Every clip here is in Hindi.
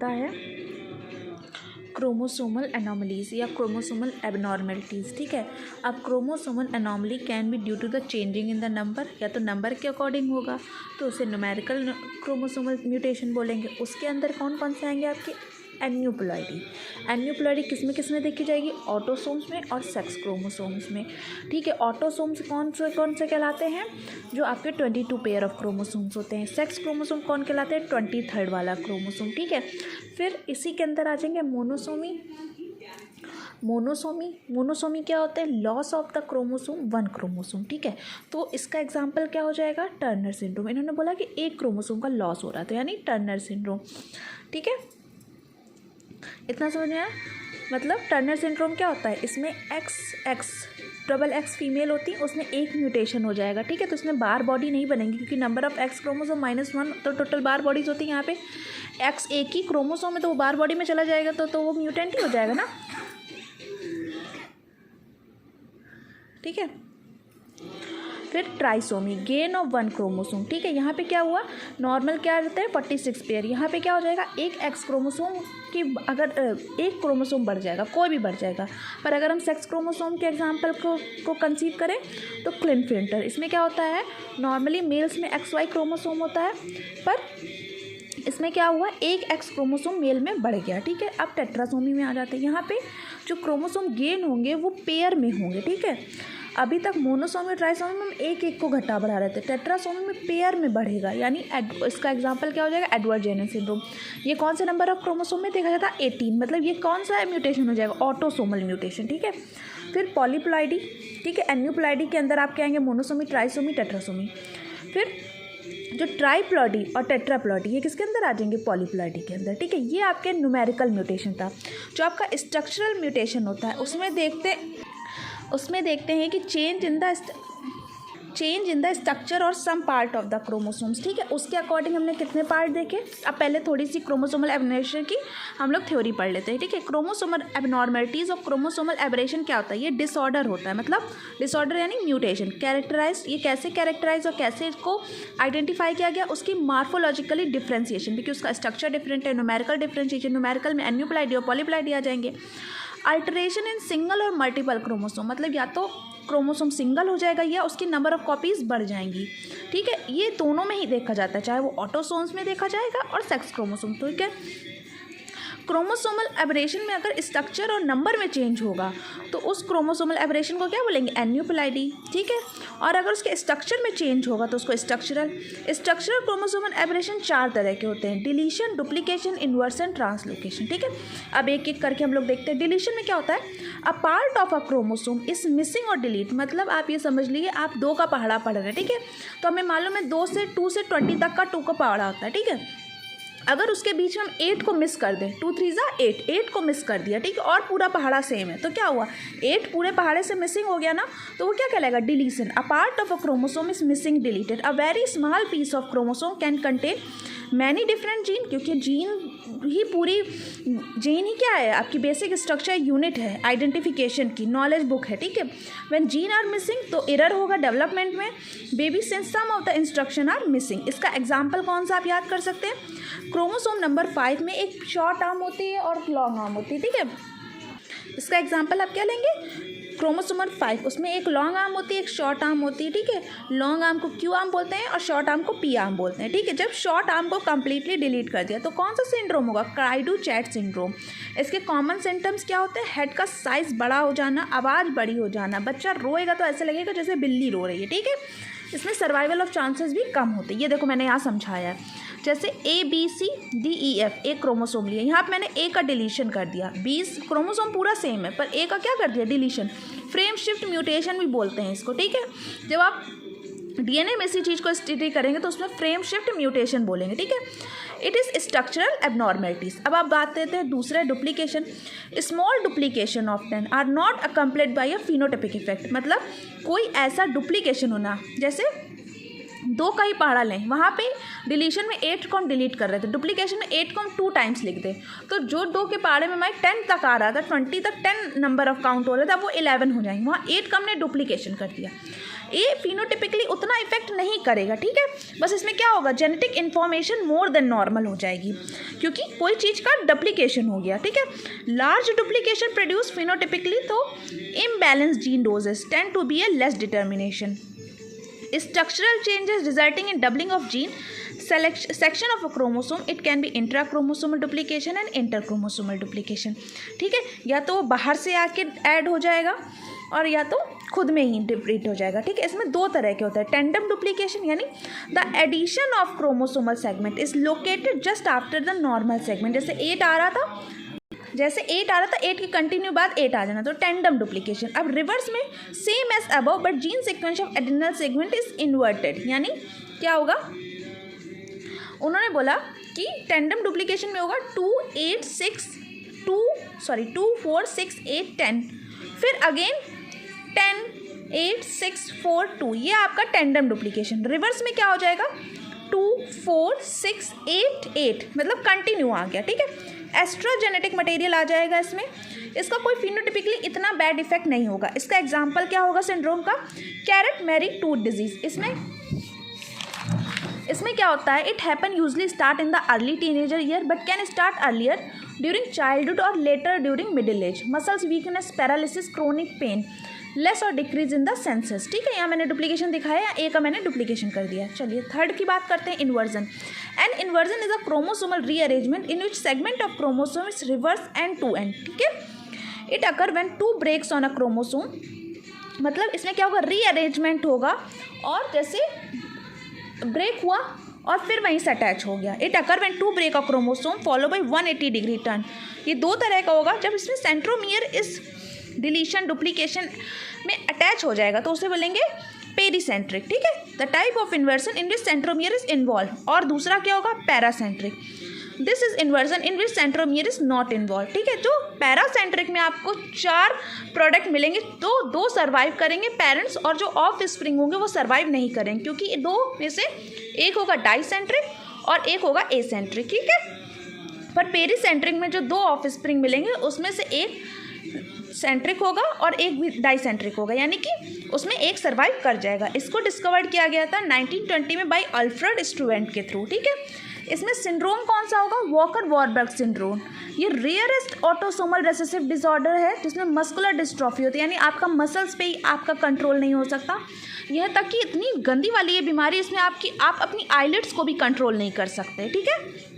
होता है क्रोमोसोमल एनोमलीज या क्रोमोसोमल एबनॉर्मलिटीज़। ठीक है, अब chromosomal anomaly can be due to the changing in the number, या तो नंबर के अकॉर्डिंग होगा तो उसे न्यूमेरिकल क्रोमोसोमल म्यूटेशन बोलेंगे। उसके अंदर कौन कौन से आएंगे आपके एन्यूप्लॉइडी। एन्यूप्लॉइडी किस में देखी जाएगी, ऑटोसोम्स में और सेक्स क्रोमोसोम्स में। ठीक है, ऑटोसोम्स कौन से कहलाते हैं, जो आपके 22 पेयर ऑफ क्रोमोसोम्स होते हैं। सेक्स क्रोमोसोम कौन कहलाते हैं, 23rd वाला क्रोमोसोम। ठीक है, फिर इसी के अंदर आ जाएंगे मोनोसोमी। मोनोसोमी क्या होता है, loss of the chromosome, 1 chromosome. ठीक है, तो इसका एग्जाम्पल क्या हो जाएगा, टर्नर सिंड्रोम। इन्होंने बोला कि एक क्रोमोसोम का लॉस हो रहा है, तो यानी टर्नर सिंड्रोम। ठीक है, इतना समझ में आया। मतलब टर्नर सिंड्रोम क्या होता है, इसमें XX फीमेल होती है, उसमें एक म्यूटेशन हो जाएगा। ठीक है, तो उसमें बार बॉडी नहीं बनेगी, क्योंकि नंबर ऑफ X क्रोमोसोम -1, तो टोटल बार बॉडीज होती है। यहाँ पे X एक ही क्रोमोसोम में, तो वो बार बॉडी में चला जाएगा, तो वो म्यूटेंट ही हो जाएगा ना। ठीक है, फिर ट्राइसोमी, गेन ऑफ 1 क्रोमोसोम। ठीक है, यहाँ पे क्या हुआ, नॉर्मल क्या रहता है 46 पेयर, यहाँ पे क्या हो जाएगा, एक X क्रोमोसोम की अगर एक क्रोमोसोम बढ़ जाएगा, कोई भी बढ़ जाएगा। पर अगर हम सेक्स क्रोमोसोम के एग्जांपल को कंसीव करें तो क्लिनफिल्टर, इसमें क्या होता है, नॉर्मली मेल्स में XY क्रोमोसोम होता है, पर इसमें क्या हुआ, एक X क्रोमोसोम मेल में बढ़ गया। ठीक है, अब टेट्रासोमी में आ जाते हैं। यहाँ पे जो क्रोमोसोम गेन होंगे वो पेयर में होंगे। ठीक है, अभी तक मोनोसोमी और ट्राइसोमी में एक को घटा बढ़ा रहे थे, टेट्रासोमी में पेयर में बढ़ेगा, यानी इसका एग्जांपल क्या हो जाएगा, एडवर्ड जेनर सिंड्रोम। ये कौन से नंबर ऑफ क्रोमोसोम में देखा जाता है, 18। मतलब ये कौन सा म्यूटेशन हो जाएगा, ऑटोसोमल म्यूटेशन। ठीक है, फिर पॉलीप्लॉइडी। ठीक है, एन्यूप्लॉइडी के अंदर आपके आएंगे मोनोसोमी, ट्राइसोमी, टेट्रासोमी। फिर जो ट्राइप्लॉइडी और टेट्राप्लॉइडी, ये किसके अंदर आ जाएंगे, पॉलीप्लॉइडी के अंदर। ठीक है, ये आपके न्यूमेरिकल म्यूटेशन था। जो आपका स्ट्रक्चरल म्यूटेशन होता है उसमें देखते हैं कि चेंज इन द स्ट्रक्चर और some part of the chromosomes. ठीक है, उसके अकॉर्डिंग हमने कितने पार्ट देखे। अब पहले थोड़ी सी क्रोमोसोमल एबरेशन की हम लोग थ्योरी पढ़ लेते हैं। ठीक है, क्रोमोसोमल एबनॉर्मलिटीज़ और क्रोमोसोमल एबरेशन क्या होता है, ये डिसऑर्डर होता है, मतलब डिसऑर्डर यानी म्यूटेशन। कैरेक्टराइज, ये कैसे कैरेक्टराइज और कैसे इसको आइडेंटिफाई किया गया, उसकी मार्फोलॉजिकली डिफ्रेंसिएशन, क्योंकि उसका स्ट्रक्चर डिफरेंट है। न्यूमेरिकल डिफ्रेंसिएशन, न्यूमेरिकल में एन्यूप्लॉइडी और पॉलीप्लॉइडी आ जाएंगे। अल्टरेशन इन सिंगल और मल्टीपल क्रोमोसोम, मतलब या तो क्रोमोसोम सिंगल हो जाएगा या उसकी नंबर ऑफ कॉपीज़ बढ़ जाएंगी। ठीक है, ये दोनों में ही देखा जाता है, चाहे वो ऑटोसोम्स में देखा जाएगा और सेक्स क्रोमोसोम। ठीक है, क्रोमोसोमल एबरेशन में अगर स्ट्रक्चर और नंबर में चेंज होगा तो उस क्रोमोसोमल एबरेशन को क्या बोलेंगे, एन्यूप्लॉइडी। ठीक है, और अगर उसके स्ट्रक्चर में चेंज होगा तो उसको स्ट्रक्चरल क्रोमोसोमल एबरेशन 4 तरह के होते हैं, डिलीशन, डुप्लीकेशन, इन्वर्सन, ट्रांसलोकेशन। ठीक है, अब एक एक करके हम लोग देखते हैं। डिलीशन में क्या होता है, अ part of a chromosome is missing और डिलीट, मतलब आप ये समझ लीजिए आप 2 का पहाड़ा पढ़ रहे हैं। ठीक है, तो हमें मालूम है 2 से 20 तक का 2 का पहाड़ा होता है। ठीक है, अगर उसके बीच में हम 8 को मिस कर दें, 2 3 8 को मिस कर दिया। ठीक है, और पूरा पहाड़ा सेम है, तो क्या हुआ, 8 पूरे पहाड़े से मिसिंग हो गया ना, तो वो क्या कहलाएगा, deletion. A part of a chromosome is missing, deleted. A very small piece of chromosome can contain many different gene, क्योंकि जीन ही क्या है, आपकी बेसिक स्ट्रक्चर यूनिट है आइडेंटिफिकेशन की, नॉलेज बुक है। ठीक है, व्हेन जीन आर मिसिंग तो एरर होगा डेवलपमेंट में, baby since some of the instruction are missing. इसका एग्जाम्पल कौन सा आप याद कर सकते हैं, क्रोमोसोम नंबर 5 में एक शॉर्ट आर्म होती है और लॉन्ग आर्म होती है। ठीक है, इसका एग्जाम्पल आप क्या लेंगे, क्रोमोसोम नंबर 5, उसमें एक लॉन्ग आर्म होती है, एक शॉर्ट आर्म होती है। ठीक है, लॉन्ग आर्म को क्यू आर्म बोलते हैं और शॉर्ट आर्म को पी आर्म बोलते हैं। ठीक है, जब शॉर्ट आर्म को कम्प्लीटली डिलीट कर दिया तो कौन सा सिंड्रोम होगा, क्राइडू-चैट सिंड्रोम। इसके कॉमन सिम्टम्स क्या होते हैं, हेड का साइज बड़ा हो जाना, आवाज़ बड़ी हो जाना, बच्चा रोएगा तो ऐसे लगेगा जैसे बिल्ली रो रही है। ठीक है, इसमें सर्वाइवल ऑफ चांसेस भी कम होते हैं। ये देखो मैंने यहाँ समझाया है, जैसे ABCDEF एक क्रोमोसोम लिया, यहाँ पे मैंने A का डिलीशन कर दिया, 20 क्रोमोसोम पूरा सेम है पर A का क्या कर दिया, डिलीशन। फ्रेम शिफ्ट म्यूटेशन भी बोलते हैं इसको। ठीक है, जब आप DNA में इसी चीज़ को स्टडी करेंगे तो उसमें फ्रेम शिफ्ट म्यूटेशन बोलेंगे। ठीक है, इट इज़ स्ट्रक्चरल एबनॉर्मलिटीज़। अब आप बात करते हैं दूसरे, duplication. Small duplication often are not accompanied by a phenotypic effect, मतलब कोई ऐसा डुप्लीकेशन होना, जैसे 2 का ही पहाड़ा लें, वहाँ पे डिलीशन में 8 को हम डिलीट कर रहे थे, डुप्लीकेशन में 8 को हम 2 टाइम्स लिख दें, तो जो 2 के पहाड़े में हमारे 10 तक आ रहा था, 20 तक 10 नंबर ऑफ काउंट हो रहा था, वो 11 हो जाएंगे, वहाँ 8 का हमने डुप्लीकेशन कर दिया। ए फिनोटिपिकली उतना इफेक्ट नहीं करेगा, ठीक है। बस इसमें क्या होगा, genetic information more than normal हो जाएगी क्योंकि कोई चीज़ का डुप्लीकेशन हो गया, ठीक है। लार्ज डुप्लीकेशन प्रोड्यूस फिनोटिपिकली, तो imbalance gene doses tend to be a less determination. Structural changes resulting in doubling of gene section of a chromosome, it can be intrachromosomal duplication and interchromosomal duplication, ठीक है। या तो बाहर से आके ऐड हो जाएगा और या तो खुद में ही डिप्लीट हो जाएगा, ठीक है। इसमें दो तरह के होता है, टेंडम डुप्लीकेशन यानी the addition of chromosomal segment is located just after the normal segment. जैसे 8 आ रहा था, 8 के कंटिन्यू बाद 8 आ जाना, तो टेंडम डुप्लीकेशन। अब रिवर्स में same as above but gene sequence of additional segment is inverted, यानी क्या होगा, उन्होंने बोला कि टेंडम डुप्लीकेशन में होगा 2 4 6 8 10, फिर अगेन 10 8 6 4 2, ये आपका टेंडम डुप्लीकेशन। रिवर्स में क्या हो जाएगा, 2 4 6 8 8, मतलब कंटिन्यू आ गया, ठीक है। एक्स्ट्रा जेनेटिक मटेरियल आ जाएगा इसमें, इसका कोई फिनोटिपिकली इतना बैड इफेक्ट नहीं होगा। इसका एग्जाम्पल क्या होगा सिंड्रोम का, कैरेट मैरी टूथ डिजीज। इसमें क्या होता है, it happen usually start in the early teenager year but can start earlier during childhood और later during middle age. Muscles weakness, paralysis, chronic pain, less और डिक्रीज इन द सेंसेस, ठीक है। यहाँ मैंने डुप्लीकेशन दिखाया, ए का मैंने डुप्लीकेशन कर दिया। चलिए थर्ड की बात करते हैं, inversion. An inversion is a chromosomal rearrangement in which segment of chromosome is reverse end to end, ठीक है। It occur when 2 breaks on a chromosome, मतलब इसमें क्या होगा, रीअरेंजमेंट होगा और जैसे ब्रेक हुआ और फिर वहीं से अटैच हो गया। It occur when 2 break a chromosome follow by 180 degree turn. ये दो तरह का होगा, जब इसमें सेंट्रोमियर इस डिलीशन डुप्लीकेशन में अटैच हो जाएगा तो उसे बोलेंगे पेरीसेंट्रिक, ठीक है। The type of inversion in which centromere is involve, और दूसरा क्या होगा, paracentric. This is inversion in which centromere is not involve, ठीक है। जो पैरासेंट्रिक में आपको 4 प्रोडक्ट मिलेंगे, तो 2 सर्वाइव करेंगे पेरेंट्स, और जो ऑफ स्प्रिंग होंगे वो सर्वाइव नहीं करेंगे क्योंकि 2 में से एक होगा डाइसेंट्रिक और एक होगा एसेंट्रिक, ठीक है। पर पेरीसेंट्रिक में जो 2 ऑफ स्प्रिंग मिलेंगे उसमें से एक सेंट्रिक होगा और एक भी डाइसेंट्रिक होगा, यानी कि उसमें एक सर्वाइव कर जाएगा। इसको डिस्कवर्ड किया गया था 1920 में बाय अल्फ्रेड स्टूवेंट के थ्रू, ठीक है। इसमें सिंड्रोम कौन सा होगा, वॉकर वॉरबर्ग सिंड्रोम। ये रेयरेस्ट ऑटोसोमल रिसेसिव डिसऑर्डर है जिसमें मस्कुलर डिस्ट्रॉफी होती है, यानी आपका मसल्स पे ही आपका कंट्रोल नहीं हो सकता। यह तक कि इतनी गंदी वाली ये बीमारी, इसमें आप अपनी आईलिड्स को भी कंट्रोल नहीं कर सकते, ठीक है।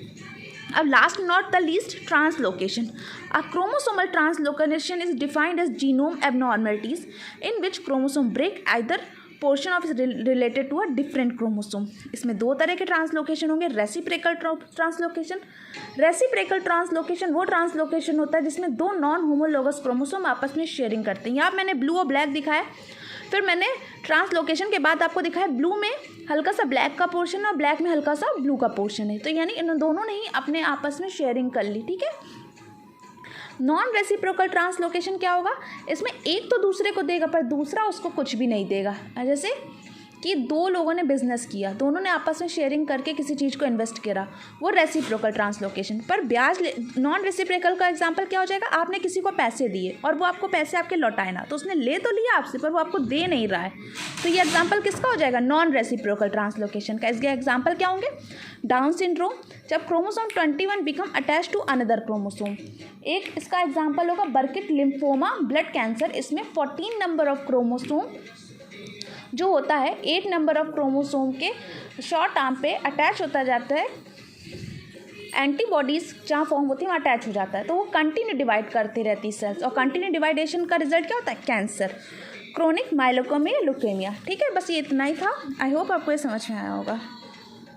अब last not the least, translocation. A chromosomal translocation is defined as genome abnormalities in which chromosome break either portion of is related to a different chromosome. इसमें 2 तरह के ट्रांसलोकेशन होंगे, रेसिप्रोकल ट्रांसलोकेशन। रेसिप्रोकल ट्रांसलोकेशन वो ट्रांसलोकेशन होता है जिसमें 2 नॉन होमोलोगस क्रोमोसोम आपस में शेयरिंग करते हैं। यहाँ मैंने ब्लू और ब्लैक दिखाया, फिर मैंने ट्रांसलोकेशन के बाद आपको दिखाया ब्लू में हल्का सा ब्लैक का पोर्शन और ब्लैक में हल्का सा ब्लू का पोर्शन है, तो यानी इन दोनों ने ही अपने आपस में शेयरिंग कर ली, ठीक है। नॉन रेसिप्रोकल ट्रांसलोकेशन क्या होगा, इसमें एक तो दूसरे को देगा पर दूसरा उसको कुछ भी नहीं देगा। जैसे कि 2 लोगों ने बिजनेस किया, दोनों ने आपस में शेयरिंग करके किसी चीज़ को इन्वेस्ट करा, वो रेसिप्रोकल ट्रांसलोकेशन। पर ब्याज नॉन रेसिप्रोकल का एग्जांपल क्या हो जाएगा, आपने किसी को पैसे दिए और वो आपको पैसे आपके लौटाए ना, तो उसने ले तो लिया आपसे पर वो आपको दे नहीं रहा है, तो ये एग्जाम्पल किसका हो जाएगा, नॉन रेसिप्रोकल ट्रांसलोकेशन का। इसके एग्जाम्पल क्या होंगे, डाउन सिंड्रोम, जब chromosome 21 become attach to another chromosome. एक इसका एग्जाम्पल होगा बर्किट लिम्फोमा, ब्लड कैंसर। इसमें 14 नंबर ऑफ क्रोमोसोम जो होता है 8 नंबर ऑफ क्रोमोसोम के शॉर्ट आर्म पे अटैच होता जाता है, एंटीबॉडीज़ जहाँ फॉर्म होती है वहाँ अटैच हो जाता है, तो वो कंटिन्यू डिवाइड करती रहती है सेल्स, और कंटिन्यू डिवाइडेशन का रिजल्ट क्या होता है, कैंसर, क्रोनिक माइलोकोमिया, लुकेमिया, ठीक है। बस ये इतना ही था, आई होप आपको ये समझ में आया होगा।